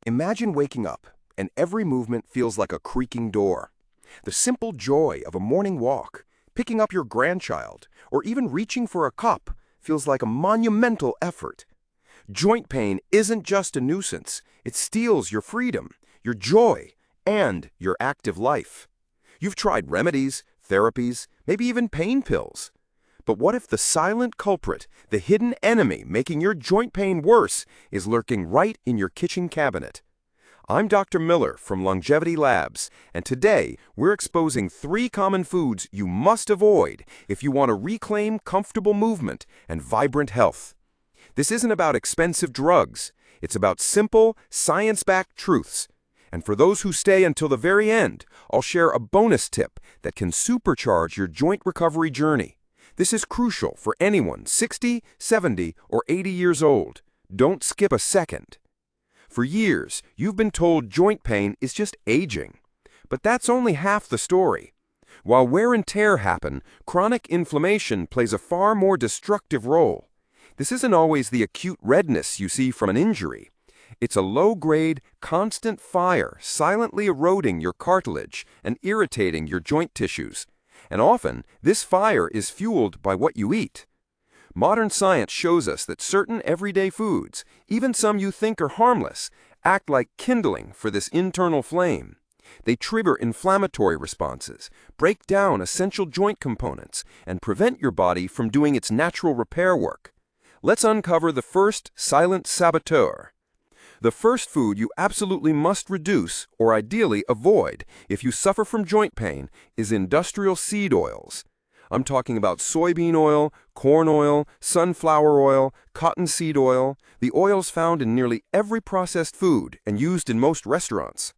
Imagine waking up, and every movement feels like a creaking door. The simple joy of a morning walk, picking up your grandchild, or even reaching for a cup feels like a monumental effort. Joint pain isn't just a nuisance, it steals your freedom, your joy, and your active life. You've tried remedies, therapies, maybe even pain pills. But what if the silent culprit, the hidden enemy making your joint pain worse, is lurking right in your kitchen cabinet? I'm Dr. Miller from Longevity Labs, and today we're exposing 3 common foods you must avoid if you want to reclaim comfortable movement and vibrant health. This isn't about expensive drugs. It's about simple, science-backed truths. And for those who stay until the very end, I'll share a bonus tip that can supercharge your joint recovery journey. This is crucial for anyone 60, 70, or 80 years old. Don't skip a second. For years, you've been told joint pain is just aging. But that's only half the story. While wear and tear happen, chronic inflammation plays a far more destructive role. This isn't always the acute redness you see from an injury. It's a low-grade, constant fire silently eroding your cartilage and irritating your joint tissues. And often, this fire is fueled by what you eat. Modern science shows us that certain everyday foods, even some you think are harmless, act like kindling for this internal flame. They trigger inflammatory responses, break down essential joint components, and prevent your body from doing its natural repair work. Let's uncover the first silent saboteur. The first food you absolutely must reduce, or ideally avoid, if you suffer from joint pain is industrial seed oils. I'm talking about soybean oil, corn oil, sunflower oil, cottonseed oil, the oils found in nearly every processed food and used in most restaurants.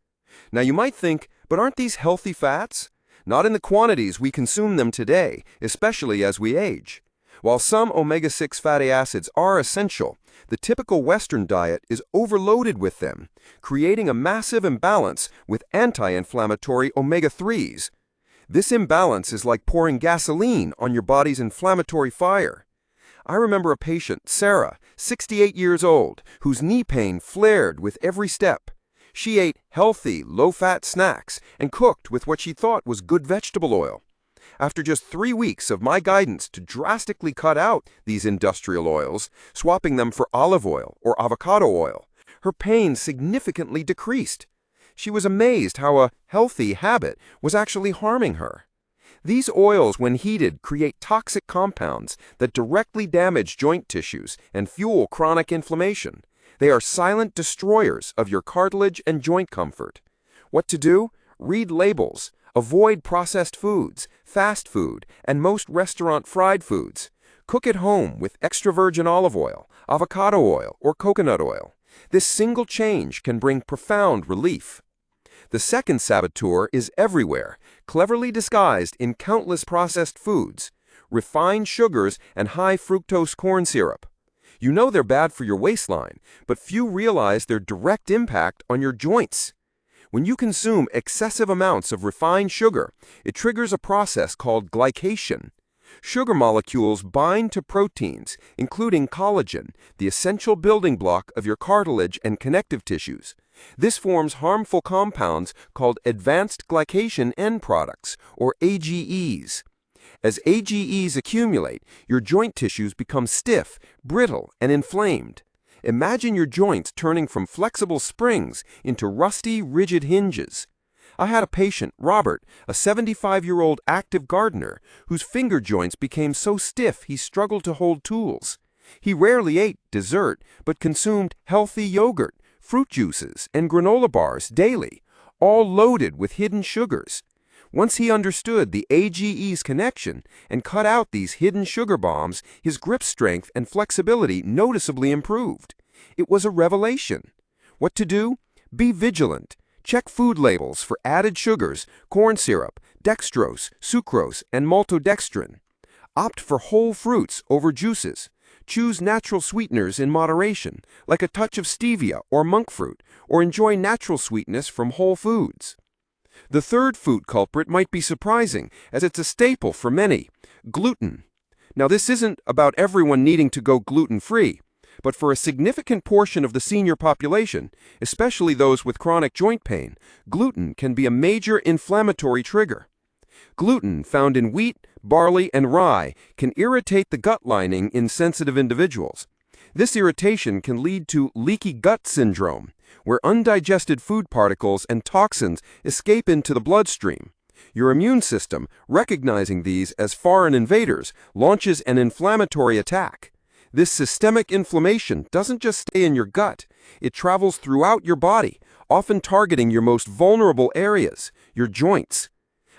Now you might think, but aren't these healthy fats? Not in the quantities we consume them today, especially as we age. While some omega-6 fatty acids are essential, the typical Western diet is overloaded with them, creating a massive imbalance with anti-inflammatory omega-3s. This imbalance is like pouring gasoline on your body's inflammatory fire. I remember a patient, Sarah, 68 years old, whose knee pain flared with every step. She ate healthy, low-fat snacks and cooked with what she thought was good vegetable oil. After just 3 weeks of my guidance to drastically cut out these industrial oils, swapping them for olive oil or avocado oil, her pain significantly decreased. She was amazed how a healthy habit was actually harming her. These oils, when heated, create toxic compounds that directly damage joint tissues and fuel chronic inflammation. They are silent destroyers of your cartilage and joint comfort. What to do? Read labels. Avoid processed foods, fast food, and most restaurant fried foods. Cook at home with extra virgin olive oil, avocado oil, or coconut oil. This single change can bring profound relief. The second saboteur is everywhere, cleverly disguised in countless processed foods, refined sugars and high-fructose corn syrup. You know they're bad for your waistline, but few realize their direct impact on your joints. When you consume excessive amounts of refined sugar, it triggers a process called glycation. Sugar molecules bind to proteins, including collagen, the essential building block of your cartilage and connective tissues. This forms harmful compounds called advanced glycation end products, or AGEs. As AGEs accumulate, your joint tissues become stiff, brittle, and inflamed. Imagine your joints turning from flexible springs into rusty, rigid hinges. I had a patient, Robert, a 75-year-old active gardener, whose finger joints became so stiff he struggled to hold tools. He rarely ate dessert, but consumed healthy yogurt, fruit juices, and granola bars daily, all loaded with hidden sugars. Once he understood the AGE's connection and cut out these hidden sugar bombs, his grip strength and flexibility noticeably improved. It was a revelation. What to do? Be vigilant. Check food labels for added sugars, corn syrup, dextrose, sucrose, and maltodextrin. Opt for whole fruits over juices. Choose natural sweeteners in moderation, like a touch of stevia or monk fruit, or enjoy natural sweetness from whole foods. The third food culprit might be surprising, as it's a staple for many: gluten. Now, this isn't about everyone needing to go gluten-free. But for a significant portion of the senior population, especially those with chronic joint pain, gluten can be a major inflammatory trigger. Gluten, found in wheat, barley, and rye, can irritate the gut lining in sensitive individuals. This irritation can lead to leaky gut syndrome, where undigested food particles and toxins escape into the bloodstream. Your immune system, recognizing these as foreign invaders, launches an inflammatory attack. This systemic inflammation doesn't just stay in your gut, it travels throughout your body, often targeting your most vulnerable areas, your joints.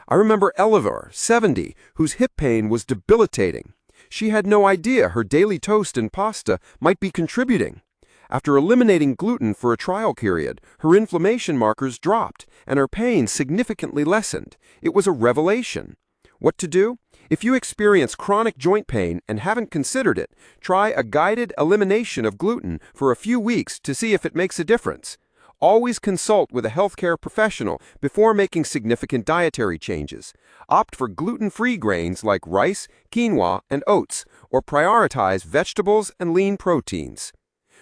I remember Eleanor, 70, whose hip pain was debilitating. She had no idea her daily toast and pasta might be contributing. After eliminating gluten for a trial period, her inflammation markers dropped and her pain significantly lessened. It was a revelation. What to do? If you experience chronic joint pain and haven't considered it, try a guided elimination of gluten for a few weeks to see if it makes a difference. Always consult with a healthcare professional before making significant dietary changes. Opt for gluten-free grains like rice, quinoa, and oats, or prioritize vegetables and lean proteins.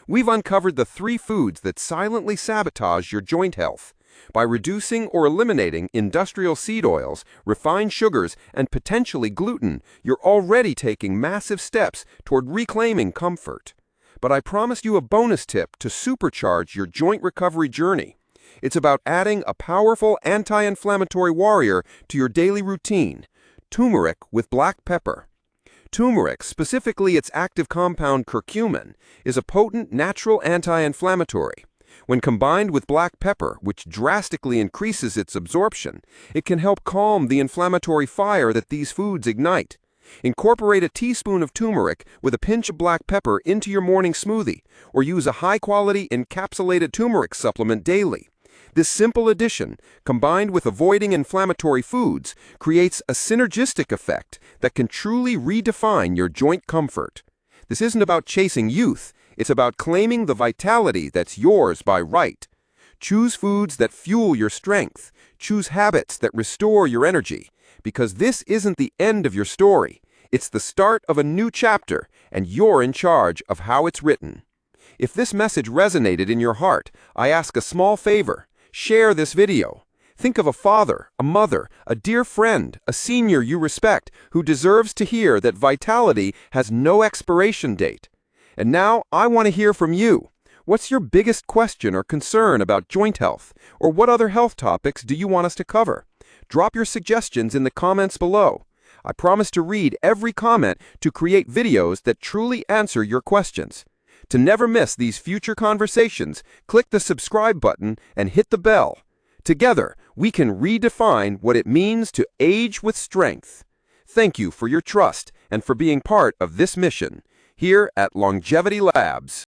We've uncovered the 3 foods that silently sabotage your joint health. By reducing or eliminating industrial seed oils, refined sugars, and potentially gluten, you're already taking massive steps toward reclaiming comfort. But I promised you a bonus tip to supercharge your joint recovery journey. It's about adding a powerful anti-inflammatory warrior to your daily routine: turmeric with black pepper. Turmeric, specifically its active compound curcumin, is a potent natural anti-inflammatory. When combined with black pepper, which drastically increases its absorption, it can help calm the inflammatory fire that these foods ignite. Incorporate a teaspoon of turmeric with a pinch of black pepper into your morning smoothie, or use a high-quality encapsulated turmeric supplement daily. This simple addition, combined with avoiding inflammatory foods, creates a synergistic effect that can truly redefine your joint comfort. This isn't about chasing youth, it's about claiming the vitality that's yours by right. Choose foods that fuel your strength. Choose habits that restore your energy. Because this isn't the end of your story. It's the start of a new chapter, and you're in charge of how it's written. If this message resonated in your heart, I ask a small favor. Share this video. Think of a father, a mother, a dear friend, a senior you respect who deserves to hear that vitality has no expiration date. And now I want to hear from you. What's your biggest question or concern about joint health? Or what other health topics do you want us to cover? Drop your suggestions in the comments below. I promise to read every comment to create videos that truly answer your questions. To never miss these future conversations, click the subscribe button and hit the bell. Together, we can redefine what it means to age with strength. Thank you for your trust and for being part of this mission here at Longevity Labs.